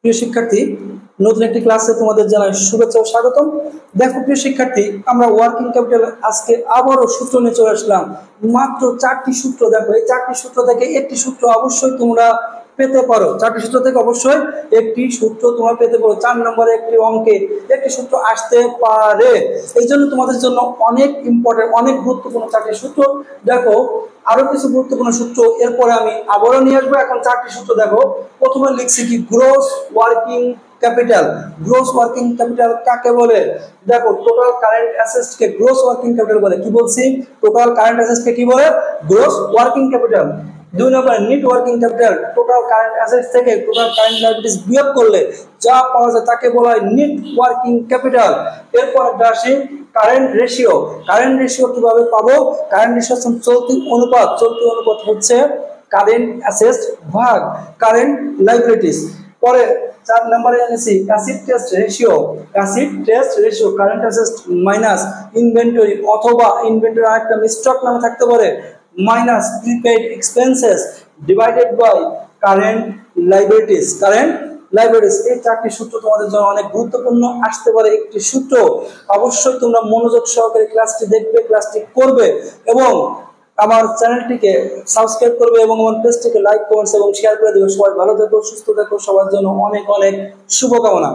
প্রিয় শিক্ষার্থী, নতুন একটি ক্লাসে তোমাদের জানাই শুভেচ্ছা ও স্বাগতম। দেখো প্রিয় শিক্ষার্থী, আমরা ওয়ার্কিং ক্যাপিটাল আজকে আবারও সূত্র নিয়ে চলে আসলাম। মাত্র 4টি সূত্র। দেখো এই 4টি সূত্র থেকে একটি সূত্র অবশ্যই তোমরা পেতে পারো। 4টি সূত্র থেকে অবশ্যই একটি সূত্র তোমরা পেতে পারো। 4 নম্বরে একটি অঙ্কে একটি সূত্র আসতে পারে। এই জন্য তোমাদের জন্য অনেক ইম্পর্টেন্ট, অনেক গুরুত্বপূর্ণ 4টি সূত্র। দেখো আরো কিছু গুরুত্বপূর্ণ সূত্র এরপরে আমি আবারও নিয়ে আসবো। এখন 4টি সূত্র দেখো। প্রথমে লিখছি কি, gross working capital. Gross working capital কাকে বলে? দেখো টোটাল কারেন্ট অ্যাসেটস কে গ্রোস ওয়ার্কিং ক্যাপিটাল বলে। কি বলছি? টোটাল কারেন্ট অ্যাসেটস কে কি বলে? Gross working capital. 2 number net working capital. Total current assets থেকে টোটাল কারেন্ট লায়াবিলিটিস বিয়োগ করলে যা পাওয়া যায় তাকে বলা হয় নেট ওয়ার্কিং ক্যাপিটাল। এরপর আসি কারেন্ট রেশিও। কারেন্ট রেশিও কিভাবে পাবো? কারেন্ট রেশিও চলতি অনুপাত। চলতি অনুপাত হচ্ছে কারেন্ট অ্যাসেটস ভাগ কারেন্ট লায়াবিলিটিস। পরে 4 নম্বরে এনেছি acid test ratio. Acid test ratio current assets minus inventory, অথবা ইনভেন্টরি আরেকটা স্টক নামে থাকতে পারে, minus prepaid expenses divided by current liabilities. Current liabilities. এই 4টি সূত্র তোমাদের জন্য অনেক গুরুত্বপূর্ণ আসতে পারে একটি সূত্র। অবশ্যই তোমরা মনোযোগ সহকারে ক্লাসটি দেখবে, ক্লাসটি করবে এবং আমার চ্যানেলটিকে সাবস্ক্রাইব করবে এবং আমার পেজটিকে লাইক, কমেন্টস এবং শেয়ার করে দেবে। সবাই ভালো থেকো, সুস্থ থেকো, সবার জন্য অনেক অনেক শুভকামনা।